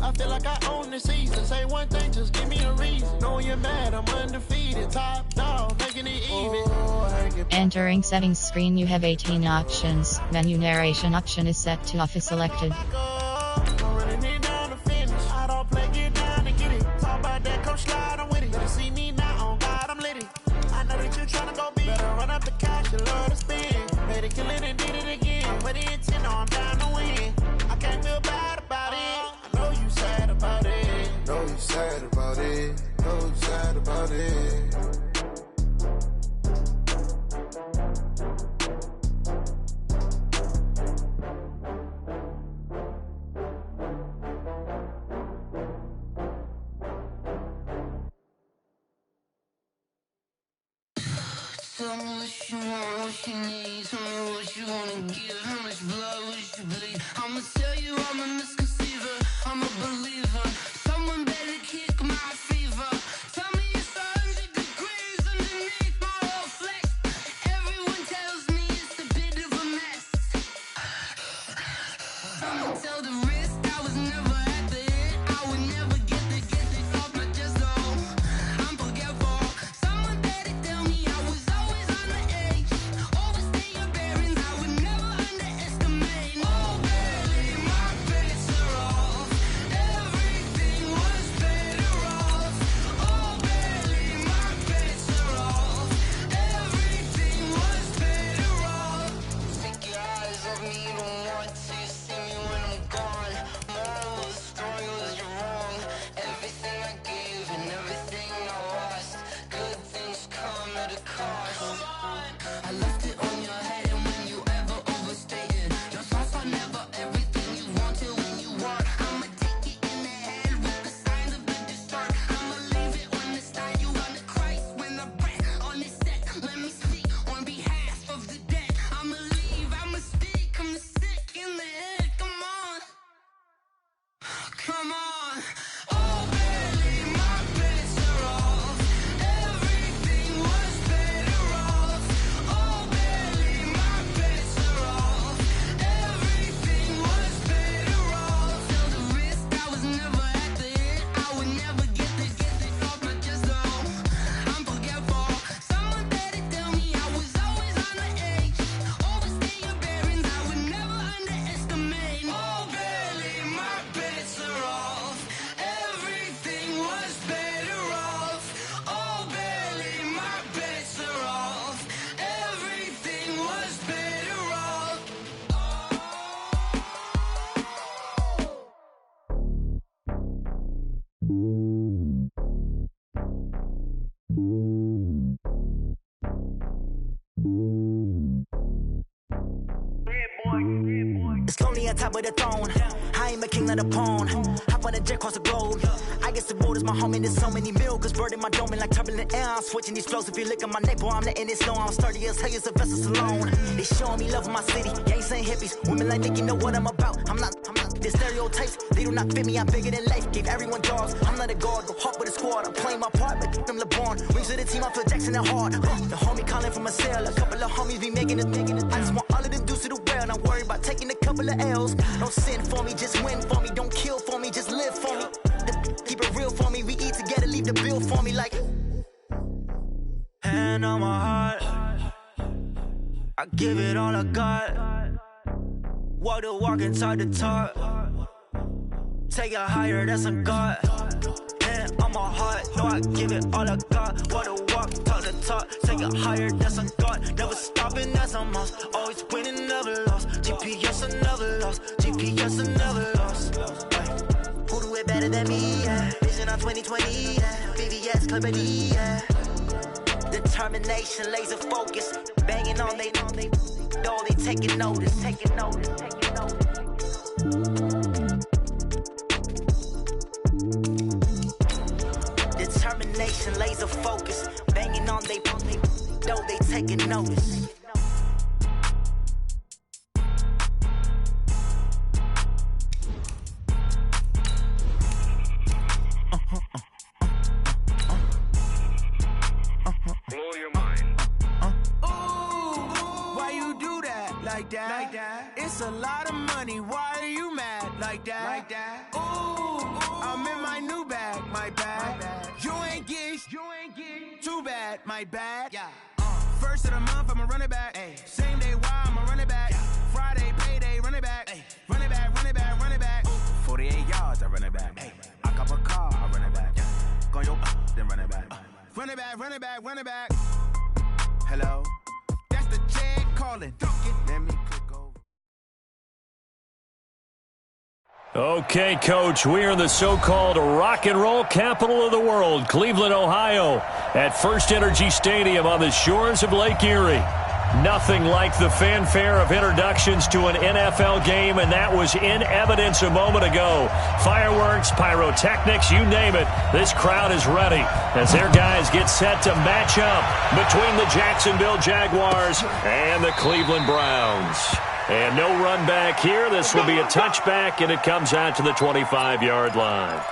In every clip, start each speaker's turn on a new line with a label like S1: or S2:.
S1: I feel like I own the season. Say one thing, just give me a reason. Know you're mad, I'm undefeated. Top dog, making it even.
S2: Entering settings screen, you have 18 options. Menu narration option is set to office selected.
S3: Tell me what you want, what you need. Tell me what you wanna give. How much blood would you bleed? I'ma tell you I'm a misconceiver. I'm a believer. Someone better kick my fever. Tell me it's 100 degrees underneath my whole flesh. Everyone tells me it's a bit of a mess. I'ma tell the risk I was never at the end. I would never get this off my chest though. I'm forgetful. Someone better tell me I was always on the edge. Overstay your bearings, I would never underestimate. Oh baby, my bets are off. Everything was better off. Oh baby, my bets are off. Everything was better off. Take your eyes off me, don't want to see me when I'm gone. Moral of the story was you're wrong. Everything I gave and everything I lost. Good things come at a cost. I left it on your head, and when you ever overstay it, your thoughts are never everything you wanted when you want. I'ma take it in the head with the signs of the distort. I'ma leave it on the side. You on the Christ when the breath on this set. Let me speak on behalf of the dead. I'ma leave, I'ma speak. I'm sick in the head. Come on, come on. Oh baby, my bets are off. Everything was better off. Oh baby, my bets are off. Everything was better off. Tell the risk I was never at the end. I would never get this off my chest though. I'm forgetful. Someone better tell me I was always on the edge. Overstay your bearings, I would never underestimate. Oh baby, my bets are off. Everything was better off. Oh baby, my bets are off. Everything was better off.
S4: It's lonely on top of the throne. I ain't a king, not a pawn. Hop on a jet across the globe. I guess the road is my home and there's so many milkers burning my dome like turbulent air. I'm switching these flows. If you look at my neck, boy, I'm letting it slow. I'm sturdy as hell, as a vessel alone. They showing me love in my city. Yeah, ain't saying hippies. Women like Nick, you know what I'm about. I'm not. The stereotypes, they do not fit me. I'm bigger than life. Gave everyone jobs. I'm not a guard. Go hard with a squad. I'm playing my part, but them LeBron. Rings to the team, I feel Jackson and hard. The homie calling from a cell. A couple of homies be making it. I just want all of them dudes to the well. Not worry about taking a couple of L's. Don't sin for me, just win for me. Don't kill for me, just live for me. Keep it real for me. We eat together, leave the bill for me like. Hand on my heart, I give it all I got. Walk the walk and talk the talk. Take it higher, that's a God. Hand on my heart, no, I give it all I got. Walk the walk, talk the talk. Take it higher, that's a God. Never stopping, that's a must. Always winning, never lost. GPS, I never lost. GPS, I never lost. Who do it better than me? Yeah. Vision on 2020. Yeah. VVS, Clarity. Yeah. Determination, laser focus. Banging on they door, they taking notice. Taking notice. Taking notice. Determination, laser focus. Banging on they door, they taking notice.
S5: Blow your mind.
S1: Why you do that? Like that? It's a lot of money. Why are you mad? Like that? Ooh.
S6: bad, my bad. Yeah. First of the month, I'm a running back. Ay. Same day, why I'm a running back. Yeah. Friday, payday, running back. Ay. Running back, running back, running back. Ooh. 48 yards, I run it back. Ay. I cop a car, I run it back. Yeah. Go yo, then run it back. Run it back, run it back, run it back. Hello, that's the Chad calling. Let me click over.
S7: Okay, Coach, we are in the so-called rock and roll capital of the world, Cleveland, Ohio, at First Energy Stadium on the shores of Lake Erie. Nothing like the fanfare of introductions to an NFL game, and that was in evidence a moment ago. Fireworks, pyrotechnics, you name it, this crowd is ready as their guys get set to match up between the Jacksonville Jaguars and the Cleveland Browns. And no run back here. This will be a touchback, and it comes out to the 25-yard line.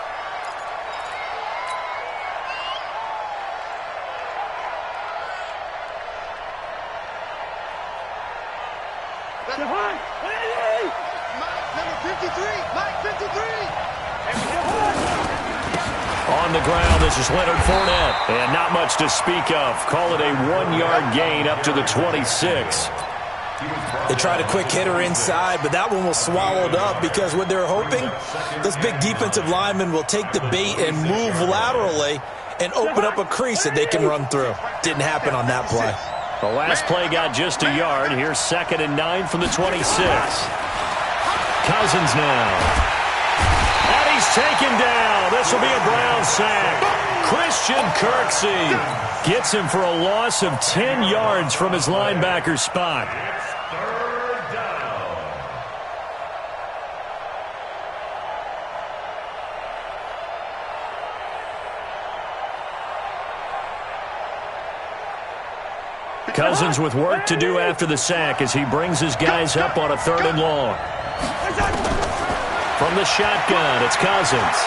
S7: On the ground, this is Leonard Fournette. And not much to speak of. Call it a 1-yard gain up to the 26.
S8: They tried a quick hitter inside, but that one was swallowed up because what they're hoping, this big defensive lineman will take the bait and move laterally and open up a crease that they can run through. Didn't happen on that play.
S7: The last play got just a yard. Here's 2nd and 9 from the 26. Cousins now. And he's taken down. This will be a Brown sack. Christian Kirksey gets him for a loss of 10 yards from his linebacker spot. Cousins with work to do after the sack as he brings his guys up on a 3rd and long. From the shotgun, it's Cousins.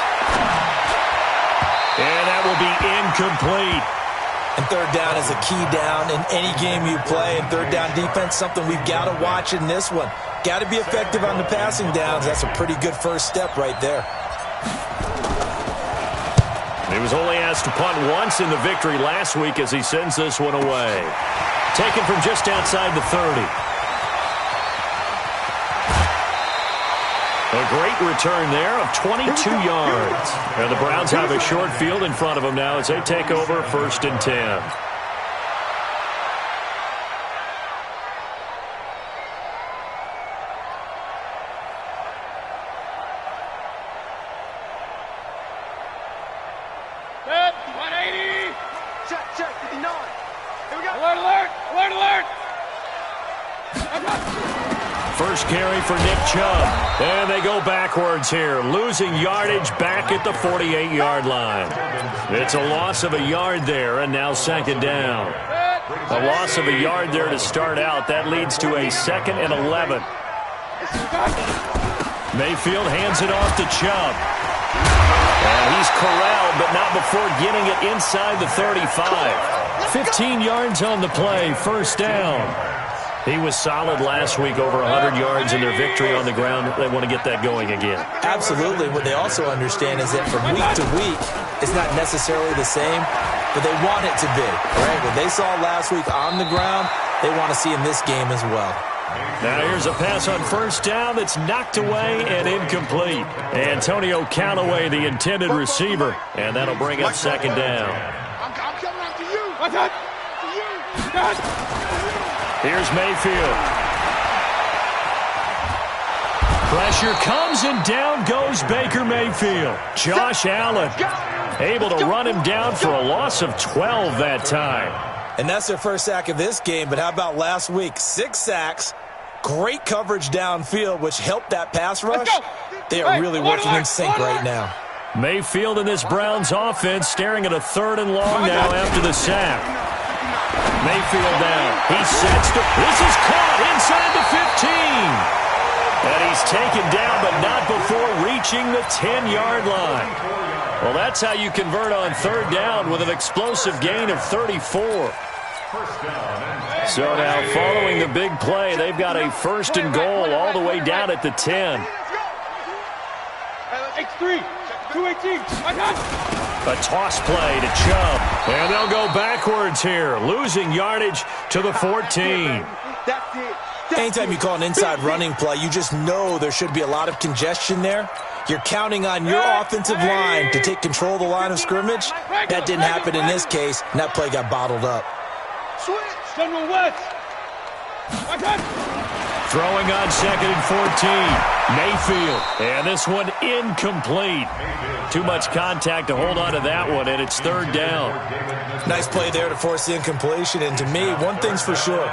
S7: And that will be incomplete.
S8: And 3rd down is a key down in any game you play. And 3rd down defense, something we've got to watch in this one. Got to be effective on the passing downs. That's a pretty good first step right there.
S7: He was only asked to punt once in the victory last week as he sends this one away. Taken from just outside the 30. A great return there of 22 yards. And the Browns have a short field in front of them now as they take over 1st and 10.
S9: Set, 180. Check, 59. Here we go. Alert.
S7: First carry for Nick Chubb. And they go backwards here, losing yardage back at the 48-yard line. It's a loss of a yard there, and now 2nd down. A loss of a yard there to start out. That leads to a 2nd and 11. Mayfield hands it off to Chubb. And he's corralled, but not before getting it inside the 35. 15 yards on the play, 1st down. He was solid last week, over 100 yards in their victory on the ground. They want to get that going again.
S8: Absolutely. What they also understand is that from week to week, it's not necessarily the same, but they want it to be. Right? What they saw last week on the ground, they want to see in this game as well.
S7: Now here's a pass on 1st down that's knocked away and incomplete. Antonio Callaway, the intended receiver, and that'll bring up 2nd down.
S9: I'm coming after you. What's that?
S7: Here's Mayfield. Pressure comes and down goes Baker Mayfield. Josh Allen able to run him down for a loss of 12 that time.
S8: And that's their first sack of this game, but how about last week? 6 sacks, great coverage downfield, which helped that pass rush. They are really working in sync right now.
S7: Mayfield in this Browns offense staring at a 3rd and long now after the sack. Mayfield down. He sets the... This is caught inside the 15. And he's taken down, but not before reaching the 10-yard line. Well, that's how you convert on 3rd down with an explosive gain of 34. So now, following the big play, they've got a 1st and goal all the way down at the 10.
S9: X3.
S7: A toss play to Chubb. And they'll go backwards here, losing yardage to the 14.
S8: Anytime you call an inside running play, you just know there should be a lot of congestion there. You're counting on your offensive line to take control of the line of scrimmage. That didn't happen in this case, and that play got bottled up.
S7: Throwing on 2nd and 14. Mayfield. And this one incomplete. Too much contact to hold on to that one, and it's 3rd down.
S8: Nice play there to force the incompletion. And to me, one thing's for sure.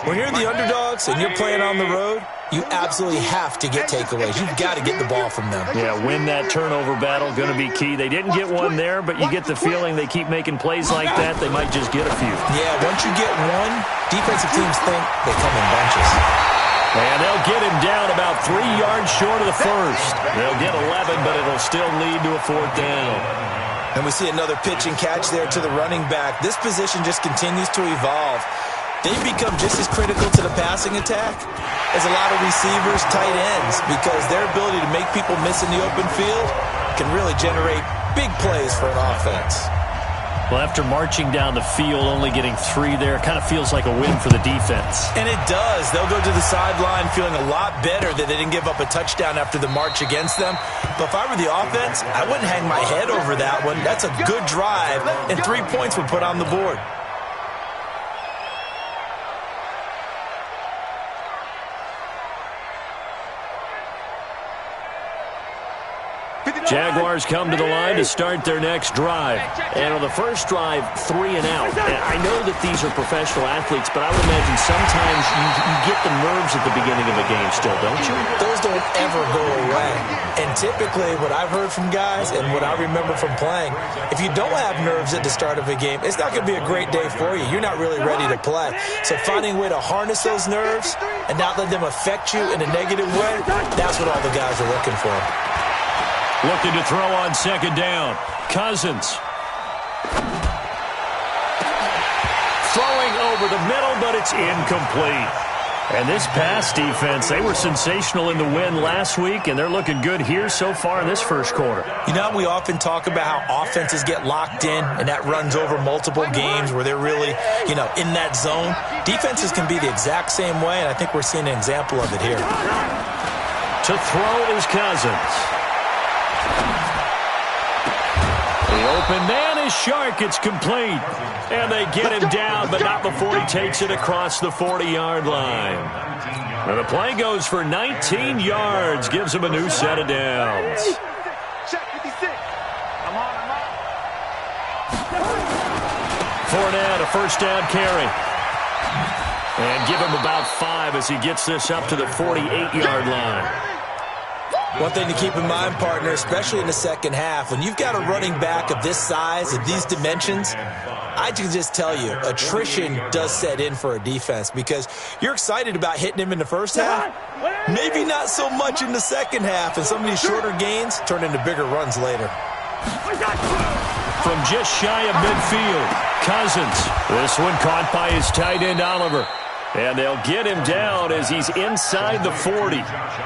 S8: When you're the underdogs and you're playing on the road, you absolutely have to get takeaways. You've got to get the ball from them.
S7: Yeah, win that turnover battle, going to be key. They didn't get one there, but you get the feeling they keep making plays like that, they might just get a few.
S8: Yeah, once you get one, defensive teams think they come in bunches.
S7: And they'll get him down about 3 yards short of the first. They'll get 11, but it'll still lead to a 4th down.
S8: And we see another pitch and catch there to the running back. This position just continues to evolve. They've become just as critical to the passing attack as a lot of receivers, tight ends, because their ability to make people miss in the open field can really generate big plays for an offense.
S7: Well, after marching down the field, only getting 3 there, kind of feels like a win for the defense.
S8: And it does. They'll go to the sideline feeling a lot better that they didn't give up a touchdown after the march against them. But if I were the offense, I wouldn't hang my head over that one. That's a good drive, and 3 points were put on the board.
S7: Jaguars come to the line to start their next drive. And on the first drive, 3 and out. And I know that these are professional athletes, but I would imagine sometimes you get the nerves at the beginning of a game still, don't you?
S8: Those don't ever go away. And typically what I've heard from guys and what I remember from playing, if you don't have nerves at the start of a game, it's not going to be a great day for you. You're not really ready to play. So finding a way to harness those nerves and not let them affect you in a negative way, that's what all the guys are looking for.
S7: Looking to throw on 2nd down. Cousins. Throwing over the middle, but it's incomplete. And this pass defense, they were sensational in the win last week, and they're looking good here so far in this first quarter.
S8: You know, we often talk about how offenses get locked in, and that runs over multiple games where they're really, in that zone. Defenses can be the exact same way, and I think we're seeing an example of it here.
S7: To throw is Cousins. The open man is Shark. It's complete. And they get him down, but not before he takes it across the 40-yard line. And the play goes for 19 yards. Gives him a new set of downs. Fournette, a first down carry. And give him about 5 as he gets this up to the 48-yard line.
S8: One thing to keep in mind, partner, especially in the second half, when you've got a running back of this size, of these dimensions, I can just tell you, attrition does set in for a defense because you're excited about hitting him in the first half, maybe not so much in the second half, and some of these shorter gains turn into bigger runs later.
S7: From just shy of midfield, Cousins. This one caught by his tight end, Oliver. And they'll get him down as he's inside the 40.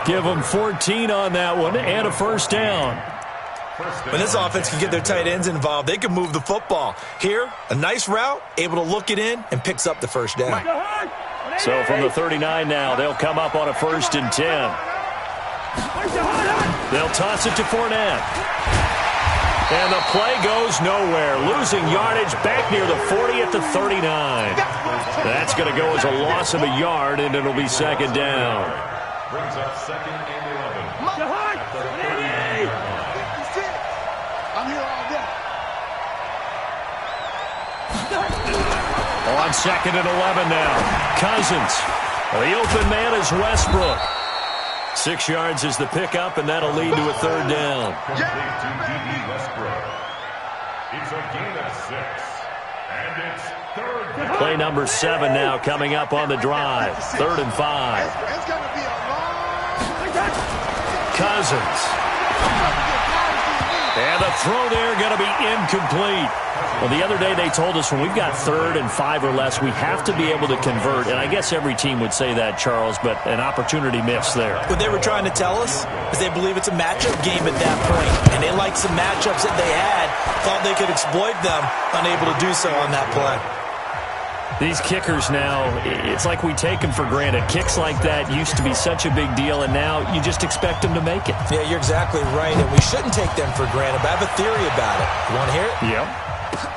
S7: Give him 14 on that one and a first down.
S8: When this offense can get their tight ends involved, they can move the football. Here, a nice route, able to look it in, and picks up the first down.
S7: So from the 39 now, they'll come up on a 1st and 10. They'll toss it to Fournette. And the play goes nowhere. Losing yardage back near the 40 at the 39. That's going to go as a loss of a yard, and it'll be 2nd down.
S9: Brings up 2nd and 11. I'm here all day.
S7: On 2nd and 11 now. Cousins. The open man is Westbrook. 6 yards is the pickup, and that'll lead to a 3rd down.
S9: It's a gain of 6. And it's 3rd down.
S7: Play number 7 now coming up on the drive. 3rd and 5.
S9: It's going to be a long...
S7: Cousins. And the throw there going to be incomplete. Well, the other day they told us when we've got 3rd and 5 or less, we have to be able to convert. And I guess every team would say that, Charles, but an opportunity missed there.
S8: What they were trying to tell us is they believe it's a matchup game at that point. And they liked some matchups that they had, thought they could exploit them, unable to do so on that play.
S7: These kickers now, it's like we take them for granted. Kicks like that used to be such a big deal, and now you just expect them to make it.
S8: Yeah, you're exactly right, and we shouldn't take them for granted, but I have a theory about it. You want to hear it?
S7: Yep.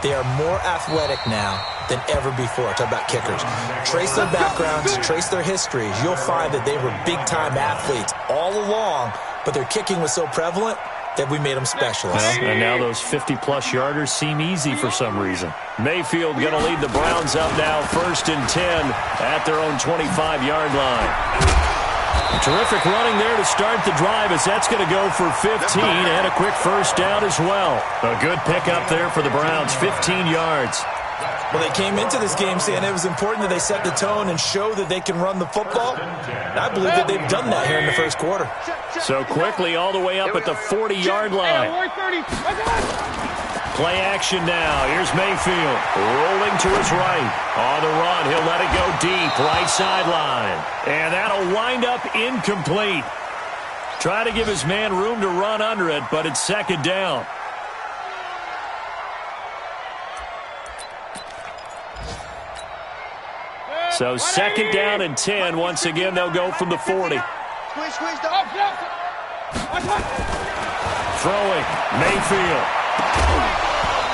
S8: They are more athletic now than ever before. Talk about kickers. Trace their backgrounds, trace their histories. You'll find that they were big-time athletes all along, but their kicking was so prevalent that we made them specialists.
S7: Well, and now those 50-plus yarders seem easy for some reason. Mayfield going to lead the Browns up now, 1st and 10 at their own 25-yard line. Terrific running there to start the drive as that's going to go for 15 and a quick first down as well. A good pickup there for the Browns, 15 yards.
S8: Well, they came into this game saying it was important that they set the tone and show that they can run the football. And I believe that they've done that here in the first quarter.
S7: So quickly all the way up at the 40-yard line. Play action now. Here's Mayfield rolling to his right. On the run, he'll let it go deep, right sideline. And that'll wind up incomplete. Try to give his man room to run under it, but it's 2nd down. So 2nd down and 10. Once again, they'll go from the 40. Throwing, Mayfield.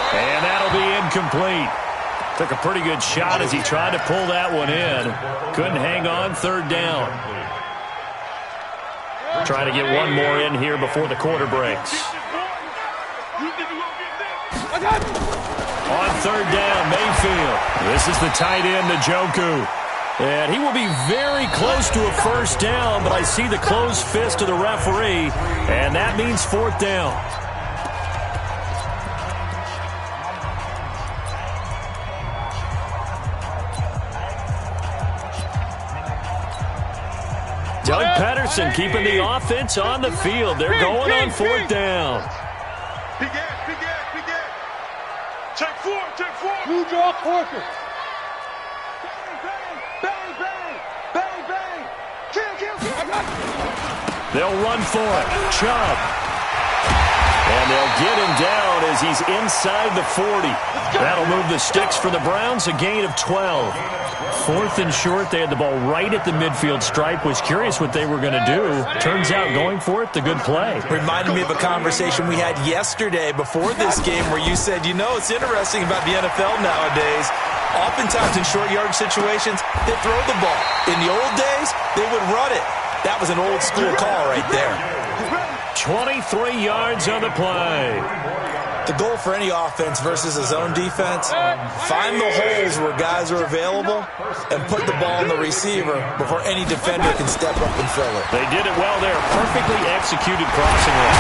S7: And that'll be incomplete. Took a pretty good shot as he tried to pull that one in. Couldn't hang on, 3rd down. Try to get one more in here before the quarter breaks. On 3rd down, Mayfield. This is the tight end, Njoku. And he will be very close to a first down, but I see the closed fist of the referee, and that means 4th down. Doug Pederson keeping the offense on the field. They're going on 4th down.
S9: Big ass, big ass, big ass. Check 4, check 4. Blue jaw Corker. Bang, bang, bang, bang, bang. Kill, kill, kill.
S7: They'll run for it. Chubb. And they'll get him down as he's inside the 40. That'll move the sticks for the Browns, a gain of 12. 4th and short, they had the ball right at the midfield stripe. Was curious what they were going to do. Turns out going for it, the good play.
S8: Reminded me of a conversation we had yesterday before this game where you said, you know, it's interesting about the NFL nowadays. Oftentimes in short yardage situations, they throw the ball. In the old days, they would run it. That was an old school call right there.
S7: 23 yards on the play.
S8: The goal for any offense versus a zone defense, find the holes where guys are available and put the ball on the receiver before any defender can step up and fill it.
S7: They did it well there. Perfectly executed crossing route.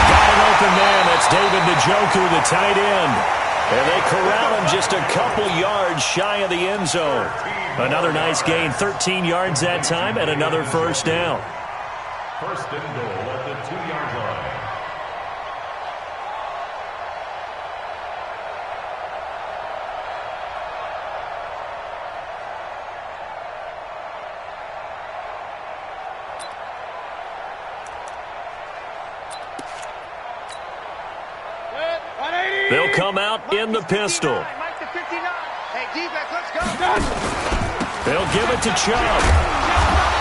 S7: Got an open man. That's David Njoku, the tight end. And they corral him just a couple yards shy of the end zone. Another nice gain, 13 yards that time, and another first down.
S10: 1st and goal at the 2-yard line.
S7: They'll come out in the pistol.
S9: Hey, defense, let's go.
S7: They'll give it to Chubb.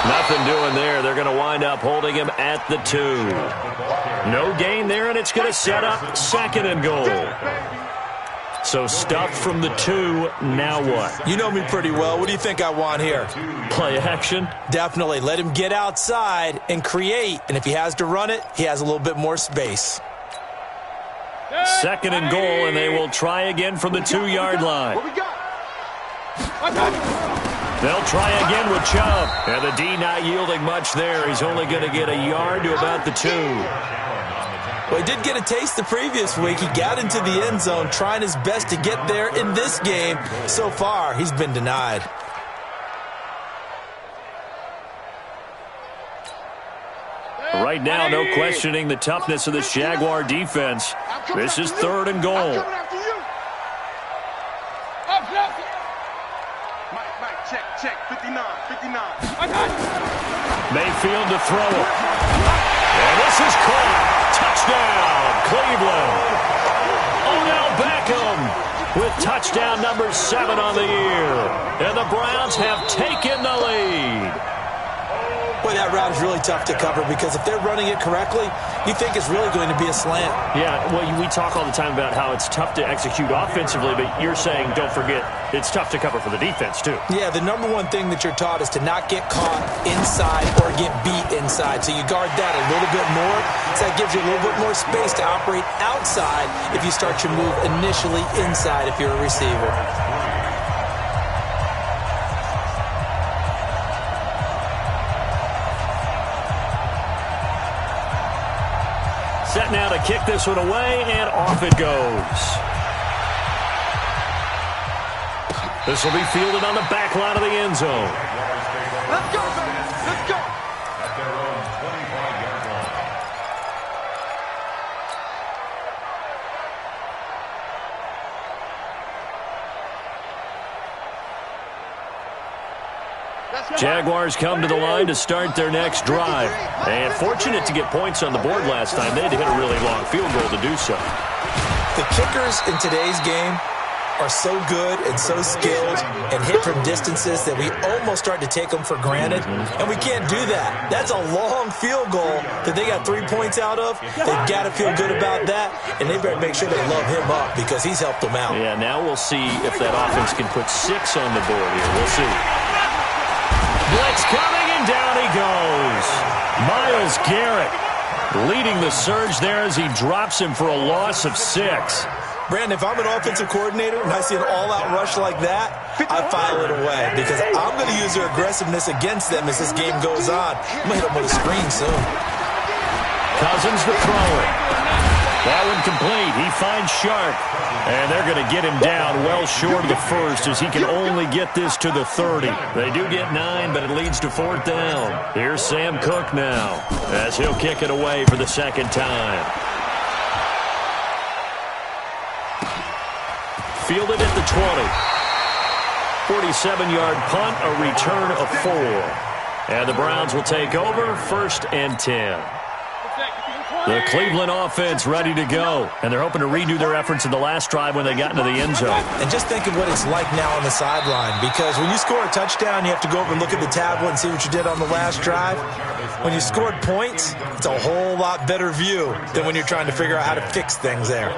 S7: Nothing doing there. They're going to wind up holding him at the 2. No gain there, and it's going to set up 2nd and goal. So stuff from the 2. Now what?
S8: You know me pretty well. What do you think I want here?
S7: Play action?
S8: Definitely. Let him get outside and create. And if he has to run it, he has a little bit more space.
S7: 2nd and goal, and they will try again from the 2-yard line. They'll try again with Chubb. And the D not yielding much there. He's only going to get a yard to about the 2.
S8: Well, he did get a taste the previous week. He got into the end zone trying his best to get there in this game. So far, he's been denied.
S7: Right now, no questioning the toughness of this Jaguar defense. This is 3rd and goal.
S9: Mike, check, 59.
S7: Mayfield to throw it. And this is caught. Touchdown, Cleveland. Odell Beckham with touchdown number 7 on the year. And the Browns have taken the lead.
S8: Boy, that route is really tough to cover because if they're running it correctly, you think it's really going to be a slant.
S7: Yeah, well, we talk all the time about how it's tough to execute offensively, but you're saying, don't forget, it's tough to cover for the defense, too.
S8: Yeah, the number one thing that you're taught is to not get caught inside or get beat inside. So you guard that a little bit more. So that gives you a little bit more space to operate outside if you start your move initially inside if you're a receiver.
S7: Set now to kick this one away, and off it goes. This will be fielded on the back line of the end zone.
S9: Let's go, baby. Let's go.
S10: At their own 25-yard line.
S7: Jaguars come to the line to start their next drive. And fortunate to get points on the board last time. They had to hit a really long field goal to do so.
S8: The kickers in today's game are so good and so skilled and hit from distances that we almost start to take them for granted, and we can't do that. That's a long field goal that they got 3 points out of. They've got to feel good about that, and they better make sure they love him up because he's helped them out.
S7: Yeah, now we'll see if that offense can put 6 on the board here. We'll see. Blitz coming, and down he goes. Myles Garrett leading the surge there as he drops him for a loss of 6.
S8: Brandon, if I'm an offensive coordinator and I see an all-out rush like that, I file it away because I'm going to use their aggressiveness against them as this game goes on. I'm going to hit them with a screen soon.
S7: Cousins to throw it. That one complete. He finds Sharp. And they're going to get him down well short of the first as he can only get this to the 30. They do get 9, but it leads to 4th down. Here's Sam Cook now as he'll kick it away for the second time. Fielded at the 20. 47-yard punt, a return of 4. And the Browns will take over 1st and 10. The Cleveland offense ready to go. And they're hoping to redo their efforts in the last drive when they got into the end zone.
S8: And just think of what it's like now on the sideline, because when you score a touchdown, you have to go over and look at the tablet and see what you did on the last drive. When you scored points, it's a whole lot better view than when you're trying to figure out how to fix things there.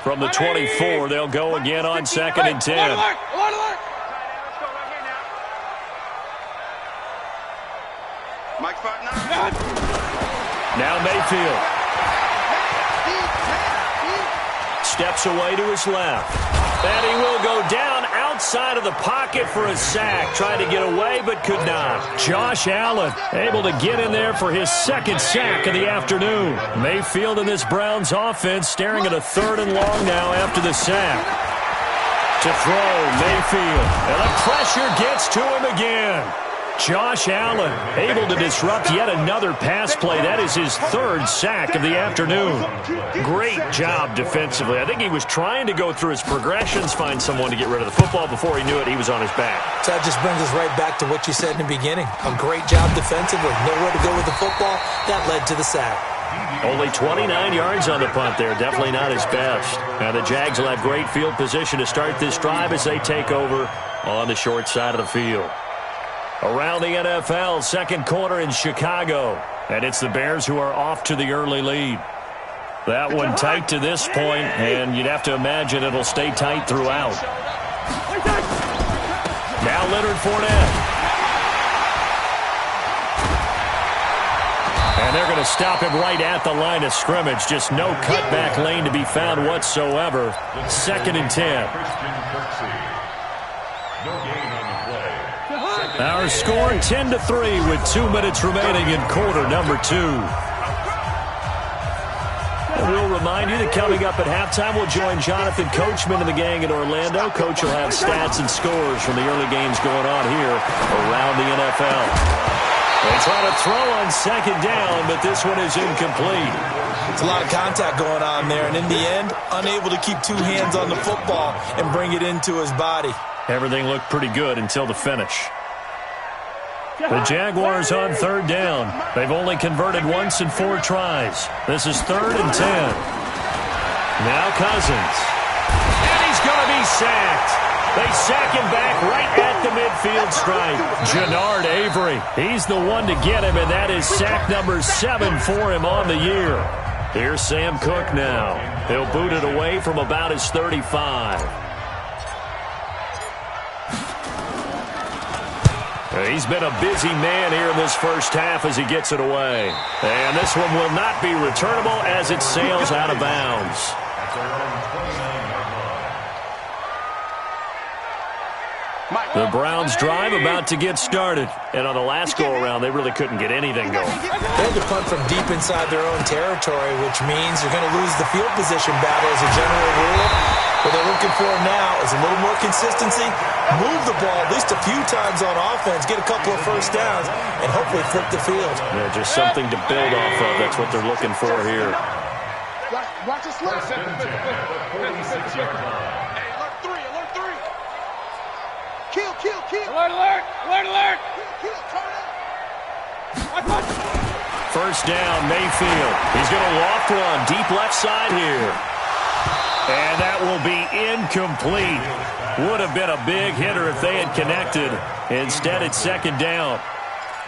S7: From the 24, they'll go again on 2nd and 10.
S9: Mike's fighting.
S7: Now Mayfield. Steps away to his left. And he will go down outside of the pocket for a sack. Tried to get away, but could not. Josh Allen able to get in there for his 2nd sack of the afternoon. Mayfield in this Browns offense staring at a 3rd and long now after the sack. To throw, Mayfield. And the pressure gets to him again. Josh Allen able to disrupt yet another pass play. That is his 3rd sack of the afternoon. Great job defensively. I think he was trying to go through his progressions, find someone to get rid of the football. Before he knew it, he was on his back.
S8: So that just brings us right back to what you said in the beginning. A great job defensively. Nowhere to go with the football. That led to the sack.
S7: Only 29 yards on the punt there. Definitely not his best. Now the Jags will have great field position to start this drive as they take over on the short side of the field. Around the NFL, 2nd quarter in Chicago. And it's the Bears who are off to the early lead. That one tight to this point, and you'd have to imagine it'll stay tight throughout. Now Leonard Fournette. And they're going to stop him right at the line of scrimmage. Just no cutback lane to be found whatsoever. 2nd and 10. Our score 10-3 with 2 minutes remaining in quarter number 2. And we'll remind you that coming up at halftime, we'll join Jonathan Coachman and the gang in Orlando. Coach will have stats and scores from the early games going on here around the NFL. They try to throw on 2nd down, but this one is incomplete.
S8: It's a lot of contact going on there, and in the end, unable to keep two hands on the football and bring it into his body.
S7: Everything looked pretty good until the finish. The Jaguars on third down. They've only converted once in 4 tries. This is 3rd and 10. Now Cousins. And he's going to be sacked. They sack him back right at the midfield stripe. Jannard Avery. He's the one to get him, and that is sack number 7 for him on the year. Here's Sam Cook now. He'll boot it away from about his 35. He's been a busy man here in this first half as he gets it away. And this one will not be returnable as it sails out of bounds. The Browns drive about to get started. And on the last go-around, they really couldn't get anything going.
S8: They had to punt from deep inside their own territory, which means you're going to lose the field position battle as a general rule. What they're looking for now is a little more consistency, move the ball at least a few times on offense, get a couple of first downs, and hopefully flip the field.
S7: Yeah, just something to build off of. That's what they're looking for here.
S9: Watch us left. Hey, alert 3, alert 3. Kill. Alert. Kill, turn it.
S7: First down, Mayfield. He's going to loft one deep left side here. And that will be incomplete. Would have been a big hitter if they had connected. Instead, it's second down.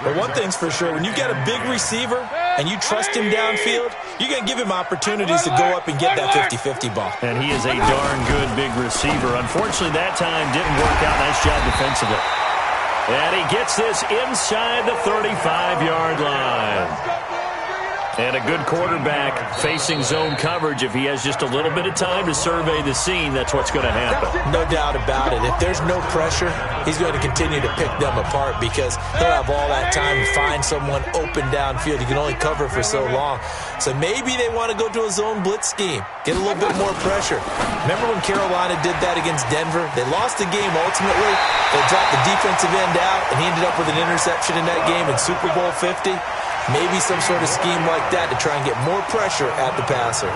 S8: But one thing's for sure, when you got a big receiver and you trust him downfield, you're going to give him opportunities to go up and get that 50-50 ball.
S7: And he is a darn good big receiver. Unfortunately, that time didn't work out. Nice job defensively. And he gets this inside the 35-yard line. And a good quarterback facing zone coverage. If he has just a little bit of time to survey the scene, that's what's going to happen.
S8: No doubt about it. If there's no pressure, he's going to continue to pick them apart because he'll have all that time to find someone open downfield. He can only cover for so long. So maybe they want to go to a zone blitz scheme, get a little bit more pressure. Remember when Carolina did that against Denver? They lost the game ultimately. They dropped the defensive end out, and he ended up with an interception in that game in Super Bowl 50. Maybe some sort of scheme like that to try and get more pressure at the passer.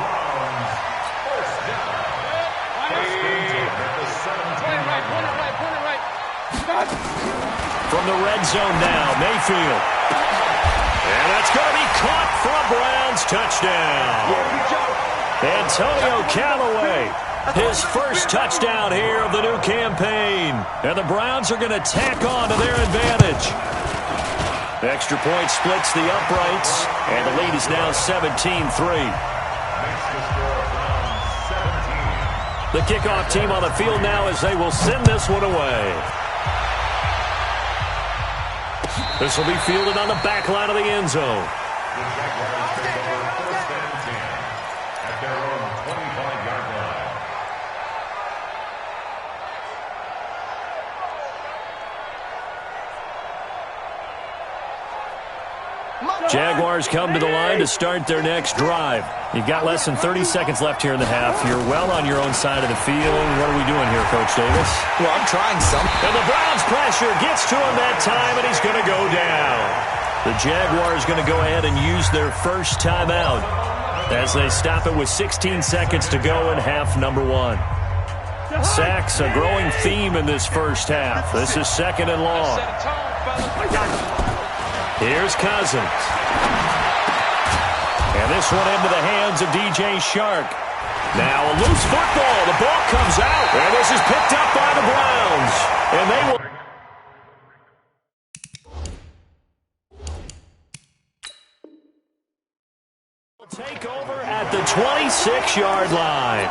S7: From the red zone now, Mayfield. And that's going to be caught for a Browns touchdown. Antonio Callaway, his first touchdown here of the new campaign. And the Browns are going to tack on to their advantage. The extra point splits the uprights, and the lead is now 17-3. The kickoff team on the field now as they will send this one away. This will be fielded on the back line of the end zone.
S10: At their own 25-yard line.
S7: Jaguars come to the line to start their next drive. You've got less than 30 seconds left here in the half. You're well on your own side of the field. What are we doing here, Coach Davis?
S8: Well, I'm trying something.
S7: And the Browns pressure gets to him that time, and he's going to go down. The Jaguars going to go ahead and use their first timeout as they stop it with 16 seconds to go in half number 1. Sacks, a growing theme in this first half. This is second and long. Here's Cousins. And this one into the hands of DJ Shark. Now a loose football. The ball comes out. And this is picked up by the Browns. And they will take over at the 26-yard line.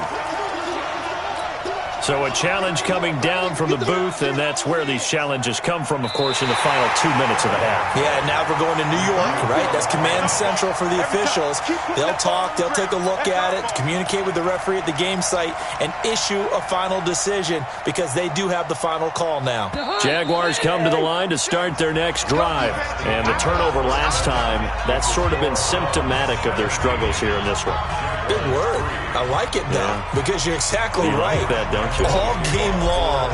S7: So a challenge coming down from the booth, and that's where these challenges come from, of course, in the final 2 minutes of the half.
S8: Yeah, now we're going to New York, right? That's command central for the officials. They'll talk, they'll take a look at it, communicate with the referee at the game site, and issue a final decision because they do have the final call now.
S7: Jaguars come to the line to start their next drive. And the turnover last time, that's sort of been symptomatic of their struggles here in this one.
S8: Big word. I like it now because you're exactly right.
S7: Like that, don't you?
S8: All game long,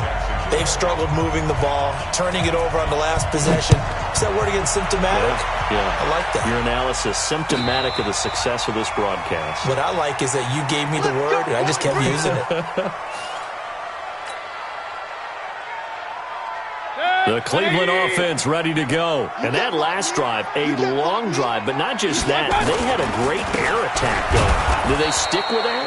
S8: They've struggled moving the ball, turning it over on the last possession. Is that word again, symptomatic?
S7: Yeah.
S8: I like that.
S7: Your analysis, symptomatic of the success of this broadcast.
S8: What I like is that you gave me the word, and I just kept using it.
S7: The Cleveland offense ready to go. And that last drive, a long drive, but not just that. They had a great air attack going. Do they stick with that?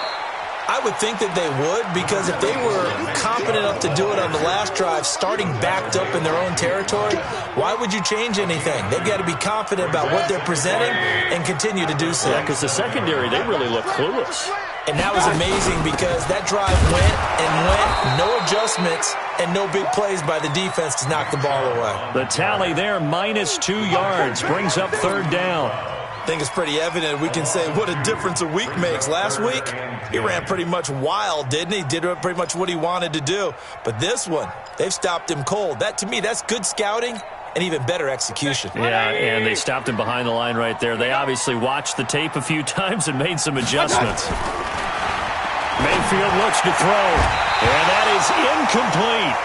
S8: I would think that they would, because if they were confident enough to do it on the last drive, starting backed up in their own territory, why would you change anything? They've got to be confident about what they're presenting and continue to do so.
S7: Yeah, because the secondary, they really look clueless.
S8: And that was amazing because that drive went and went, no adjustments, and no big plays by the defense to knock the ball away.
S7: The tally there, -2 yards, brings up 3rd down.
S8: I think it's pretty evident. We can say what a difference a week makes. Last week, he ran pretty much wild, didn't he? Did pretty much what he wanted to do. But this one, they've stopped him cold. That, to me, that's good scouting and even better execution.
S7: Yeah, and they stopped him behind the line right there. They obviously watched the tape a few times and made some adjustments. Mayfield looks to throw, and that is incomplete.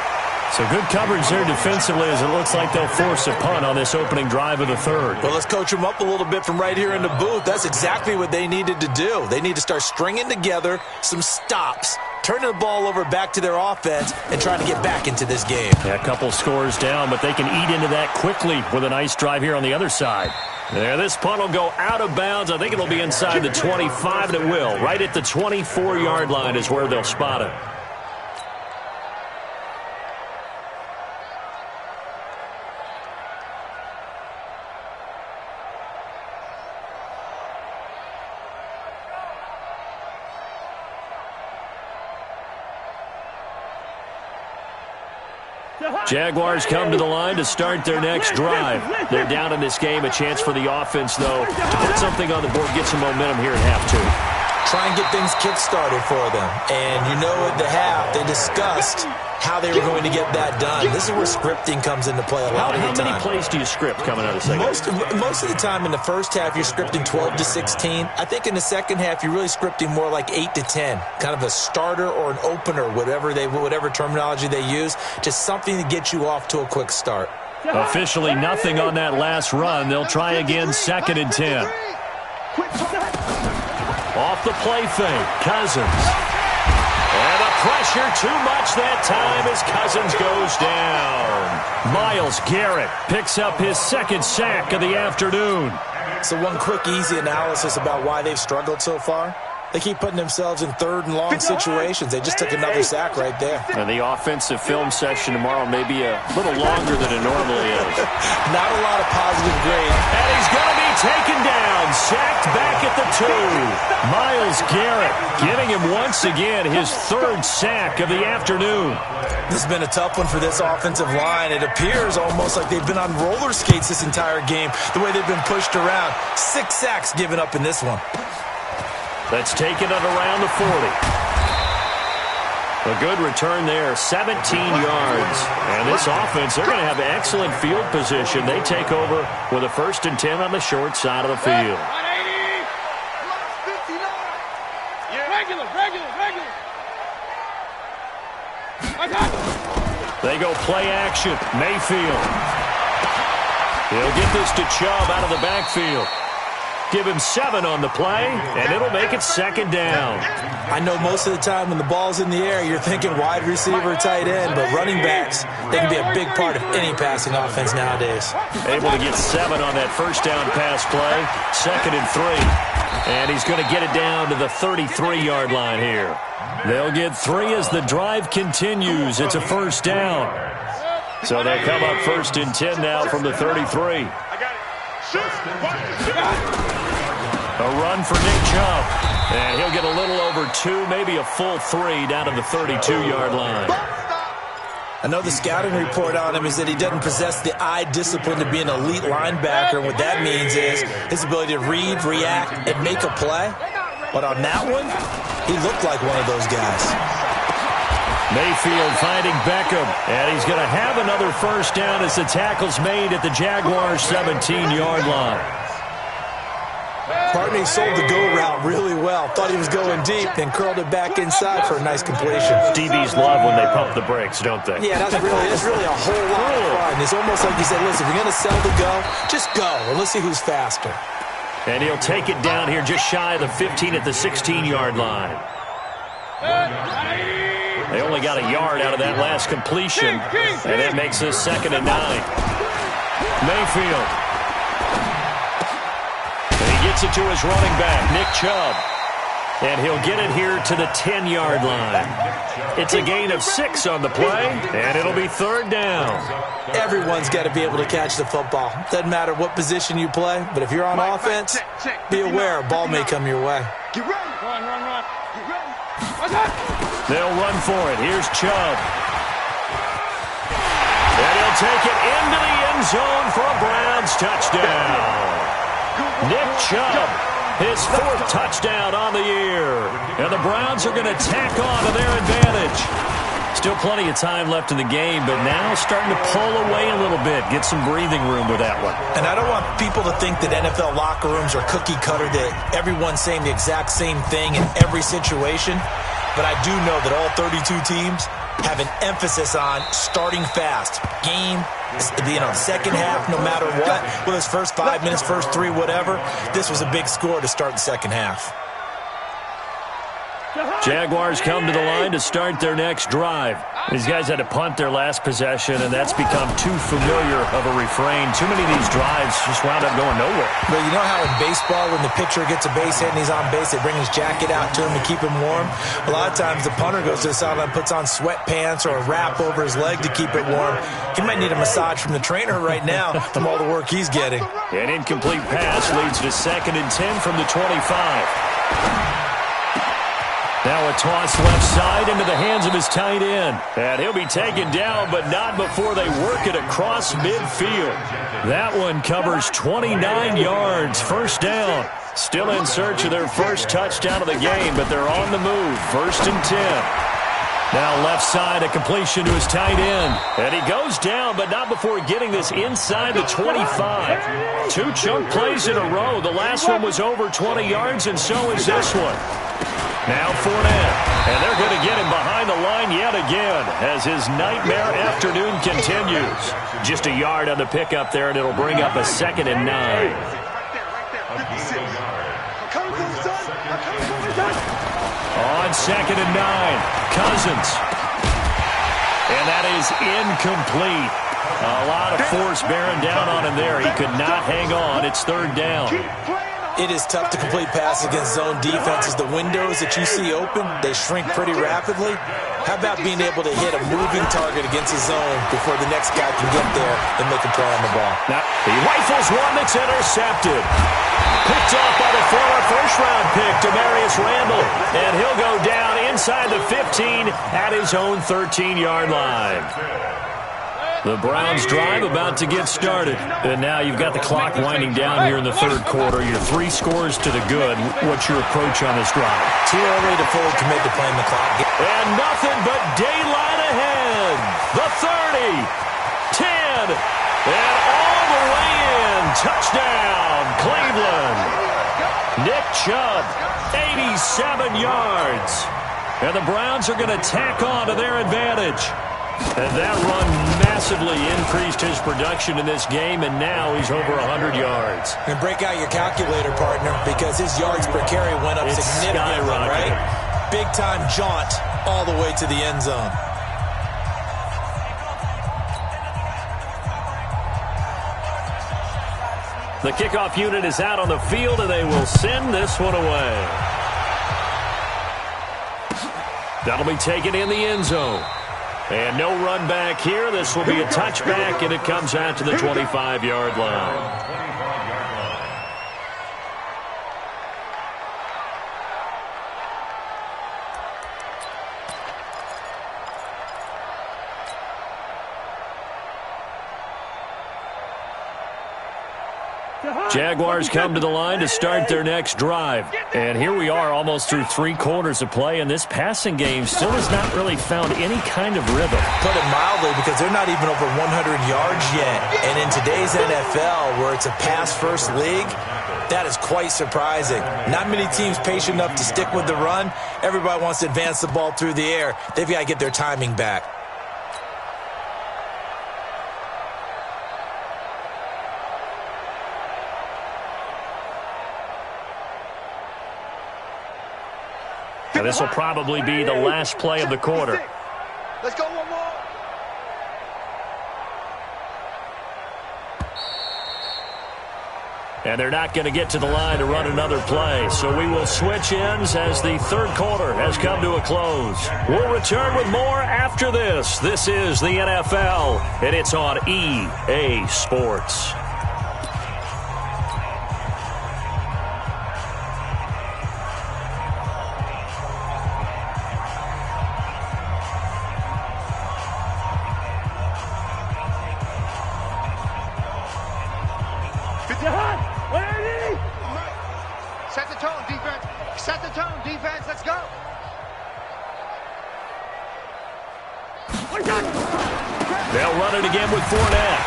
S7: So good coverage there defensively as it looks like they'll force a punt on this opening drive of the 3rd.
S8: Well, let's coach them up a little bit from right here in the booth. That's exactly what they needed to do. They need to start stringing together some stops, turning the ball over back to their offense, and trying to get back into this game.
S7: Yeah, a couple scores down, but they can eat into that quickly with a nice drive here on the other side. There, this punt will go out of bounds. I think it'll be inside the 25, and it will. Right at the 24-yard line is where they'll spot it. Jaguars come to the line to start their next drive. They're down in this game. A chance for the offense, though, to put something on the board, get some momentum here at half 2.
S8: Try and get things kick-started for them. And you know at the half, they discussed how they were going to get that done. This is where scripting comes into play a lot of the time.
S7: How many plays do you script coming out of the second?
S8: Most of the time in the first half, you're scripting 12 to 16. I think in the second half, you're really scripting more like 8 to 10. Kind of a starter or an opener, whatever terminology they use. Just something to get you off to a quick start.
S7: Officially nothing on that last run. They'll try again, 2nd and 10. Off the play fake, Cousins. And the pressure too much that time as Cousins goes down. Myles Garrett picks up his 2nd sack of the afternoon.
S8: So one quick, easy analysis about why they've struggled so far. They keep putting themselves in 3rd and long situations. They just took another sack right there.
S7: And the offensive film session tomorrow may be a little longer than it normally is.
S8: Not a lot of positive grade.
S7: And he's going to be taken down, sacked back at the 2. Myles Garrett giving him once again his 3rd sack of the afternoon.
S8: This has been a tough one for this offensive line. It appears almost like they've been on roller skates this entire game, the way they've been pushed around. 6 sacks given up in this one.
S7: Let's take it at around the 40. A good return there, 17 yards. And this offense, they're going to have excellent field position. They take over with a 1st and 10 on the short side of the field. They go play action. Mayfield. He'll get this to Chubb out of the backfield. Give him 7 on the play, and it'll make it 2nd down.
S8: I know most of the time when the ball's in the air, you're thinking wide receiver, tight end, but running backs, they can be a big part of any passing offense nowadays.
S7: Able to get 7 on that 1st down pass play, 2nd and 3. And he's going to get it down to the 33-yard line here. They'll get 3 as the drive continues. It's a 1st down. So they come up 1st and 10 now from the 33. A run for Nick Chubb. And he'll get a little over 2, maybe a full 3 down to the 32-yard line.
S8: I know the scouting report on him is that he doesn't possess the eye discipline to be an elite linebacker. And what that means is his ability to read, react, and make a play. But on that one, he looked like one of those guys.
S7: Mayfield finding Beckham, and he's going to have another 1st down as the tackle's made at the Jaguars' 17-yard line.
S8: Part McCartney sold the go route really well. Thought he was going deep, then curled it back inside for a nice completion.
S7: DBs love when they pump the brakes, don't they?
S8: Yeah, that's really a whole lot of fun. It's almost like you said, listen, if you're going to sell the go, just go, and let's see who's faster.
S7: And he'll take it down here just shy of the 15 at the 16-yard line. They only got a yard out of that last completion, and that makes this 2nd and 9. Mayfield. And he gets it to his running back, Nick Chubb. And he'll get it here to the 10-yard line. It's a gain of 6 on the play, and it'll be 3rd down.
S8: Everyone's got to be able to catch the football. Doesn't matter what position you play, but if you're on offense, be aware a ball may come your way.
S9: Get ready. Run. Get ready.
S7: They'll run for it. Here's Chubb. And he'll take it into the end zone for a Browns touchdown. Nick Chubb, his 4th touchdown on the year. And the Browns are going to tack on to their advantage. Still plenty of time left in the game, but now starting to pull away a little bit. Get some breathing room with that one.
S8: And I don't want people to think that NFL locker rooms are cookie cutter, that everyone's saying the exact same thing in every situation. But I do know that all 32 teams have an emphasis on starting fast. Game, second half, no matter what. Whether it's first 5 minutes, first 3, whatever. This was a big score to start the second half.
S7: Jaguars come to the line to start their next drive. These guys had to punt their last possession, and that's become too familiar of a refrain. Too many of these drives just wound up going nowhere.
S8: But you know how in baseball, when the pitcher gets a base hit and he's on base, they bring his jacket out to him to keep him warm? A lot of times the punter goes to the sideline, puts on sweatpants or a wrap over his leg to keep it warm. He might need a massage from the trainer right now from all the work he's getting.
S7: An incomplete pass leads to 2nd and 10 from the 25. Now a toss left side into the hands of his tight end. And he'll be taken down, but not before they work it across midfield. That one covers 29 yards. 1st down. Still in search of their first touchdown of the game, but they're on the move. 1st and 10. Now left side, a completion to his tight end. And he goes down, but not before getting this inside the 25. 2 chunk plays in a row. The last one was over 20 yards, and so is this one. Now Fournette, and they're going to get him behind the line yet again as his nightmare afternoon continues. Just a yard on the pickup there, and it'll bring up a 2nd and 9. On 2nd and 9, Cousins. And that is incomplete. A lot of force bearing down on him there. He could not hang on. It's 3rd down.
S8: It is tough to complete passes against zone defenses. The windows that you see open, they shrink pretty rapidly. How about being able to hit a moving target against a zone before the next guy can get there and make a play on the ball?
S7: Now, he rifles one that's intercepted. Picked off by the former first-round pick, Demarius Randall. And he'll go down inside the 15 at his own 13-yard line. The Browns drive about to get started. And now you've got the clock winding down here in the 3rd quarter. You're 3 scores to the good. What's your approach on this drive?
S8: Too early to fully commit to playing the clock.
S7: And nothing but daylight ahead. The 30, 10, and all the way in. Touchdown, Cleveland. Nick Chubb, 87 yards. And the Browns are going to tack on to their advantage. And that run massively increased his production in this game, and now he's over 100 yards.
S8: And break out your calculator, partner, because his yards per carry went up significantly, right? Big-time jaunt all the way to the end zone.
S7: The kickoff unit is out on the field, and they will send this one away. That'll be taken in the end zone. And no run back here. This will be a touchback, and it comes out to the 25-yard line. Jaguars come to the line to start their next drive. And here we are almost through 3 quarters of play, and this passing game still has not really found any kind of rhythm.
S8: Put it mildly, because they're not even over 100 yards yet. And in today's NFL, where it's a pass-first league, that is quite surprising. Not many teams patient enough to stick with the run. Everybody wants to advance the ball through the air. They've got to get their timing back.
S7: Now, this will probably be the last play of the quarter.
S9: Let's go one more.
S7: And they're not going to get to the line to run another play. So we will switch ends as the third quarter has come to a close. We'll return with more after this. This is the NFL, and it's on EA Sports.
S9: Set the tone, defense. Set the tone, defense. Let's go.
S7: They'll run it again with Fournette.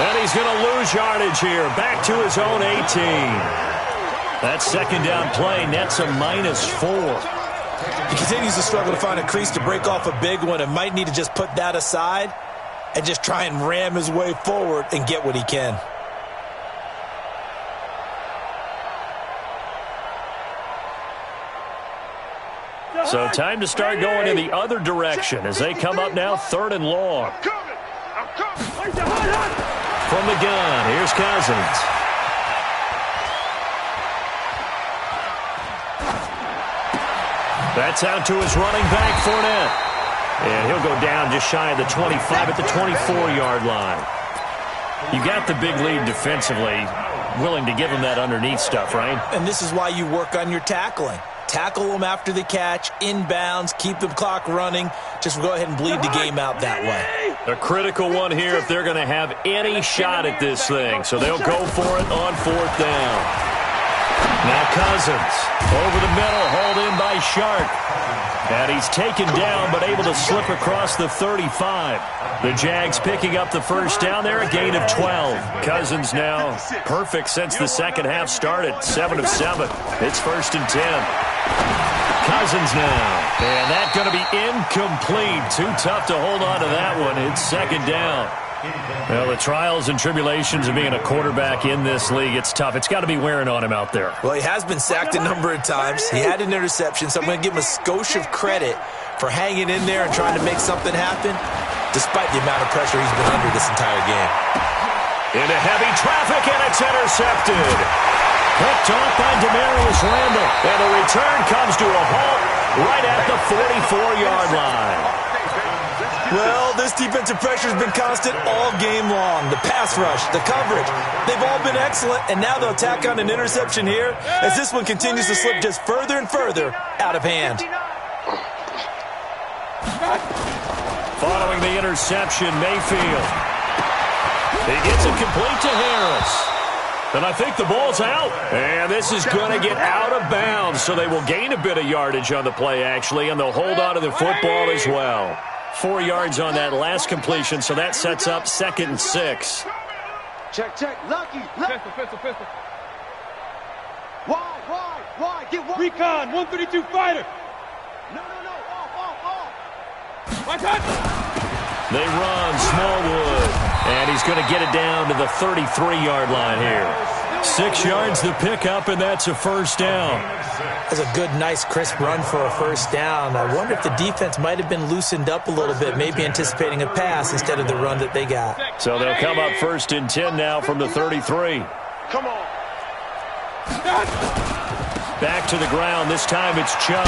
S7: And he's going to lose yardage here. Back to his own 18. That second down play nets a -4.
S8: He continues to struggle to find a crease to break off a big one and might need to just put that aside and just try and ram his way forward and get what he can.
S7: So time to start going in the other direction as they come up now 3rd and long. From the gun, here's Cousins. That's out to his running back, Fournette. And he'll go down just shy of the 25 at the 24-yard line. You got the big lead defensively, willing to give him that underneath stuff, right?
S8: And this is why you work on your tackling. Tackle them after the catch, inbounds, keep the clock running. Just go ahead and bleed the game out that way.
S7: A critical one here if they're going to have any shot at this thing. So they'll go for it on 4th down. Now Cousins over the middle, hauled in by Sharp. And he's taken down but able to slip across the 35. The Jags picking up the first down there, a gain of 12. Cousins now perfect since the second half started, 7 of 7. It's 1st and 10. Cousins now. And that's going to be incomplete. Too tough to hold on to that one. It's 2nd down. Well, the trials and tribulations of being a quarterback in this league, it's tough. It's got to be wearing on him out there.
S8: Well, he has been sacked a number of times. He had an interception, so I'm going to give him a skosh of credit for hanging in there and trying to make something happen, despite the amount of pressure he's been under this entire game.
S7: Into heavy traffic, and it's intercepted. Picked off by Demarius Randall. And the return comes to a halt right at the 44-yard line.
S8: Well, this defensive pressure has been constant all game long. The pass rush, the coverage, they've all been excellent, and now they'll tack on an interception here as this one continues to slip just further and further out of hand.
S7: Following the interception, Mayfield. He gets it complete to Harris. And I think the ball's out. And this is going to get out of bounds, so they will gain a bit of yardage on the play, actually, and they'll hold on to the football as well. 4 yards on that last completion, so that sets up 2nd and 6.
S9: Check. Lucky. Pistol. Wide. Get one.
S11: Recon, 132 fighter.
S9: No. Off.
S11: My touch.
S7: They run Smallwood, and he's going to get it down to the 33-yard line here. 6 yards the pickup, and that's a 1st down.
S8: That's a good, nice, crisp run for a 1st down. I wonder if the defense might have been loosened up a little bit, maybe anticipating a pass instead of the run that they got.
S7: So they'll come up 1st and 10 now from the 33.
S9: Come on.
S7: Back to the ground. This time it's Chubb.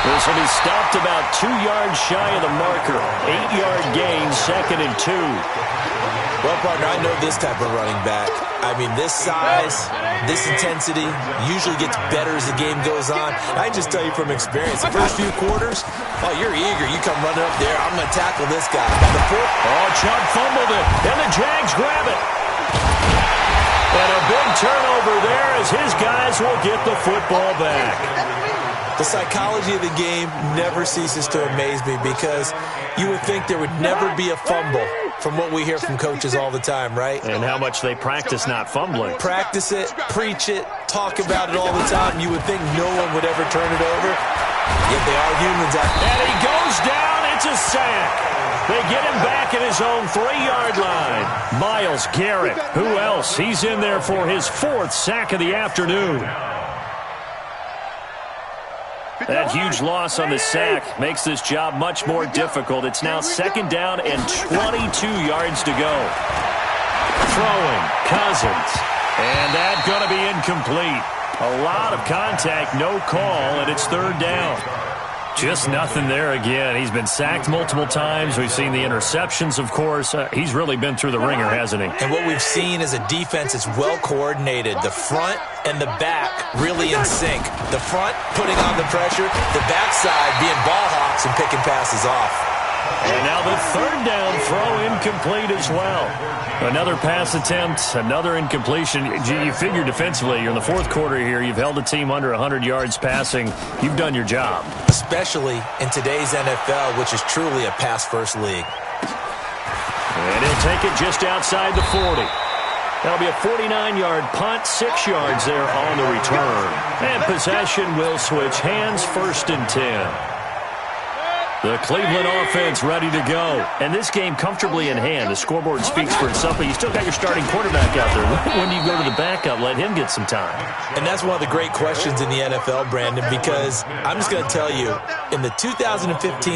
S7: This will be stopped about 2 yards shy of the marker. 8-yard gain, 2nd and 2.
S8: Well, partner, I know this type of running back. I mean, this size, this intensity usually gets better as the game goes on. I just tell you from experience, the first few quarters, oh, you're eager. You come running up there. I'm going to tackle this guy. By the fourth,
S7: Chubb fumbled it, and the Jags grab it. And a big turnover there as his guys will get the football back.
S8: The psychology of the game never ceases to amaze me because you would think there would never be a fumble from what we hear from coaches all the time, right?
S7: And how much they practice not fumbling.
S8: Practice it, preach it, talk about it all the time. You would think no one would ever turn it over, yet they are humans.
S7: And he goes down. It's a sack. They get him back at his own 3-yard line. Myles Garrett, who else? He's in there for his 4th sack of the afternoon. That huge loss on the sack makes this job much more difficult. It's now 2nd down and 22 yards to go. Throwing, Cousins. And that's going to be incomplete. A lot of contact, no call, and it's 3rd down. Just nothing there again. He's been sacked multiple times. We've seen the interceptions, of course. He's really been through the ringer, hasn't he?
S8: And what we've seen is a defense that's well coordinated. The front and the back really in sync. The front putting on the pressure, the backside being ball hawks and picking passes off.
S7: And now the 3rd down throw incomplete as well. Another pass attempt, another incompletion. You figure defensively, you're in the 4th quarter here. You've held the team under 100 yards passing. You've done your job.
S8: Especially in today's NFL, which is truly a pass-first league.
S7: And he'll take it just outside the 40. That'll be a 49-yard punt, 6 yards there on the return. And possession will switch hands, 1st and 10. The Cleveland offense ready to go. And this game comfortably in hand. The scoreboard speaks for itself, but you still got your starting quarterback out there. When do you go to the backup, let him get some time?
S8: And that's one of the great questions in the NFL, Brandon, because I'm just going to tell you, in the 2015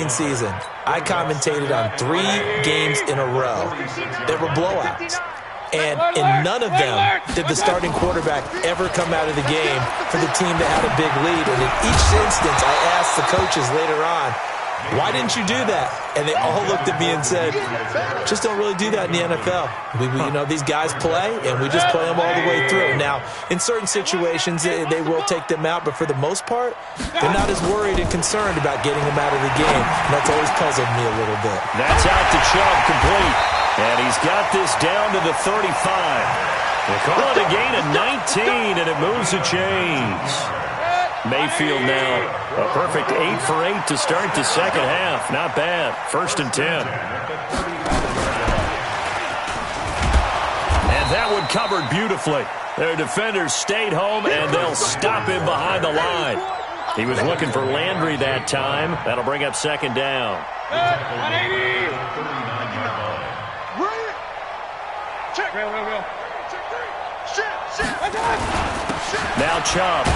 S8: season, I commentated on 3 games in a row that were blowouts. And in none of them did the starting quarterback ever come out of the game for the team that had a big lead. And in each instance, I asked the coaches later on, why didn't you do that? And they all looked at me and said, just don't really do that in the NFL. These guys play, and we just play them all the way through. Now, in certain situations, they will take them out, but for the most part, they're not as worried and concerned about getting them out of the game. And that's always puzzled me a little bit.
S7: That's out to Chubb, complete. And he's got this down to the 35. They call it a gain of 19, and it moves the chains. Mayfield now a perfect 8 for 8 to start the 2nd half. Not bad. 1st and 10. And that one covered beautifully. Their defenders stayed home, and they'll stop him behind the line. He was looking for Landry that time. That'll bring up 2nd down. Now Chubb.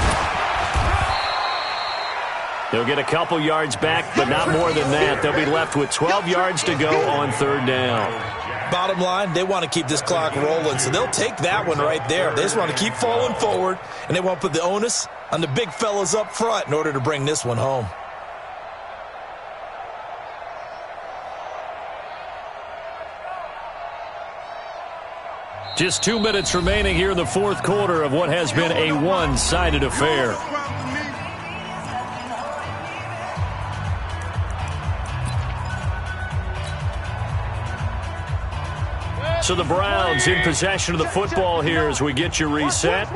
S7: They'll get a couple yards back, but not more than that. They'll be left with 12 yards to go on 3rd down.
S8: Bottom line, they want to keep this clock rolling, so they'll take that one right there. They just want to keep falling forward, and they want to put the onus on the big fellas up front in order to bring this one home.
S7: Just 2 minutes remaining here in the 4th quarter of what has been a one-sided affair. So the Browns in possession of the football here as we get you reset.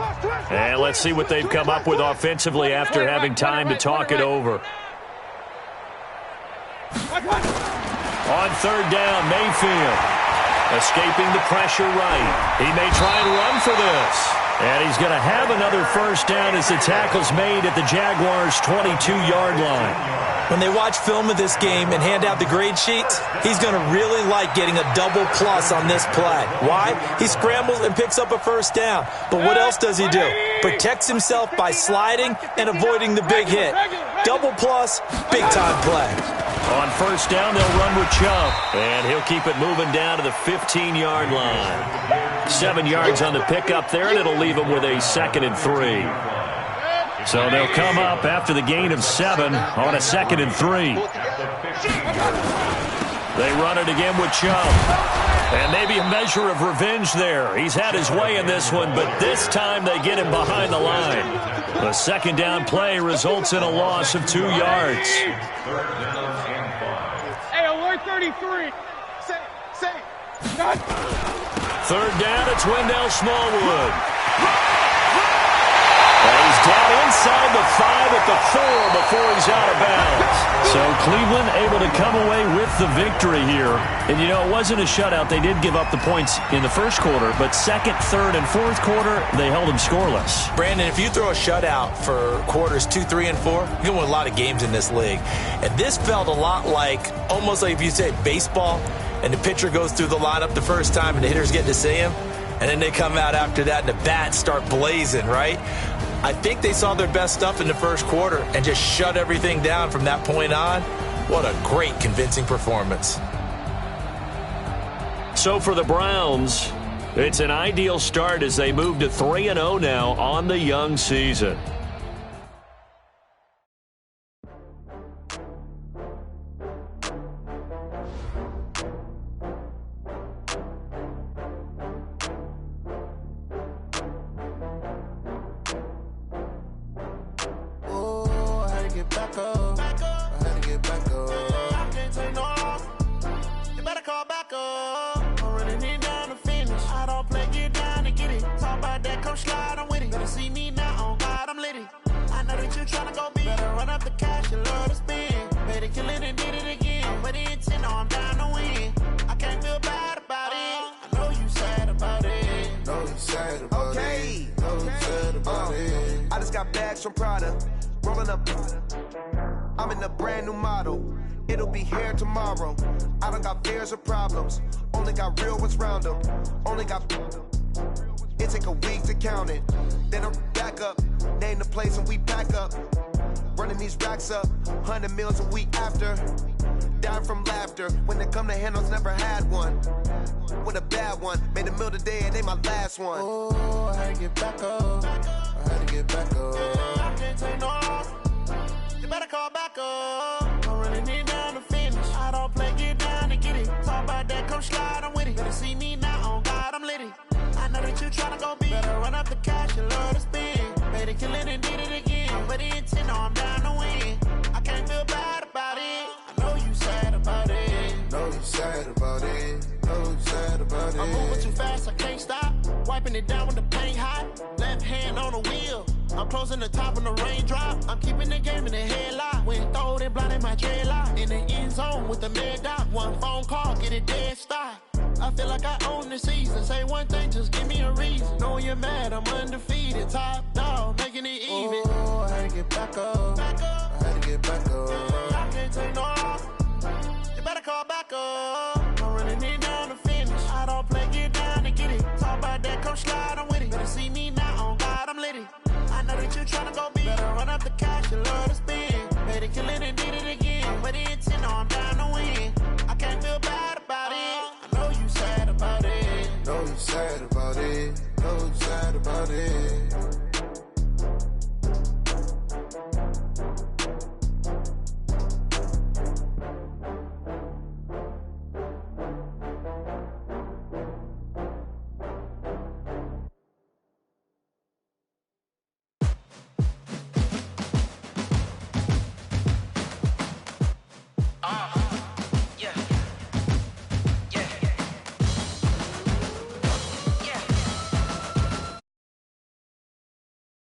S7: And let's see what they've come up with offensively after having time to talk it over. On 3rd down, Mayfield escaping the pressure right. He may try and run for this. And he's going to have another 1st down as the tackle's made at the Jaguars' 22-yard line.
S8: When they watch film of this game and hand out the grade sheets, he's going to really like getting a double plus on this play. Why? He scrambles and picks up a 1st down. But what else does he do? Protects himself by sliding and avoiding the big hit. Double plus, big-time play.
S7: On 1st down, they'll run with Chubb. And he'll keep it moving down to the 15-yard line. 7 yards on the pickup there, and it'll leave him with a 2nd and 3. So they'll come up after the gain of 7 on a 2nd and 3. They run it again with Chubb. And maybe a measure of revenge there. He's had his way in this one, but this time they get him behind the line. The 2nd down play results in a loss of 2 yards.
S9: Hey, alert 33. Say.
S7: Third down, it's Wendell Smallwood. And he's down inside the 5 at the 4 before he's out of bounds. So Cleveland able to come away with the victory here. And, you know, it wasn't a shutout. They did give up the points in the first quarter, but second, third, and fourth quarter, they held them scoreless.
S8: Brandon, if you throw a shutout for quarters 2, 3, and 4, you're going to win a lot of games in this league. And this felt a lot like, almost like if you say baseball, and the pitcher goes through the lineup the first time and the hitters get to see him, and then they come out after that and the bats start blazing, right? I think they saw their best stuff in the first quarter and just shut everything down from that point on. What a great, convincing performance.
S7: So for the Browns, it's an ideal start as they move to 3-0 now on the young season.
S6: I just got bags from Prada, rolling up. I'm in a brand new model. It'll be here tomorrow. I don't got fears or problems. Only got real ones round them. Only got. It take a week to count it. Then I'm back up. Name the place and we pack up. Running these racks up. 100 meals a week after. Down from laughter. When they come to handles, never had one. With a bad one. Made a meal today and they my last one.
S1: Oh, I had to get back up. I had to get back up. I can't take no off. You better call back up. I'm running it down to finish. I don't play, get down to get it. Talk about that, come slide, I'm with it. Better see me now, on God, I'm litty. I know that you tryna go big. Better run up the cash, you love to spin. Made it, kill it, and did it again. But the intent, no, I'm down to win. I can't feel bad about it. I know you sad about it.
S11: Know you sad about it. Know you sad about it.
S1: I'm moving too fast, I can't stop. Wiping it down with the paint hot. Left hand on the wheel. I'm closing the top when the raindrop. I'm keeping the game in the headlock. When throwed and blinded my dreadlock. In the end zone with the mad dot. One phone call, get it dead stop. I feel like I own the season. Say one thing, just give me a reason. Knowing you're mad, I'm undefeated. Top dog, making it even.
S11: Oh, I had to get back up. I had to get back up.
S1: I can't take no off. You better call back up. I'm running it down to finish. I don't play, get down to get it. Talk about that, come slide, I'm with it. Better see me now, on God, I'm litty. I know that you tryna go big. Better run up the cash, you love to spin. Made it, kill it, and did it again. But the intent, no, I'm down to win. I can't feel bad about it. I know you sad about it.
S11: Know you sad about it. Know you sad about it.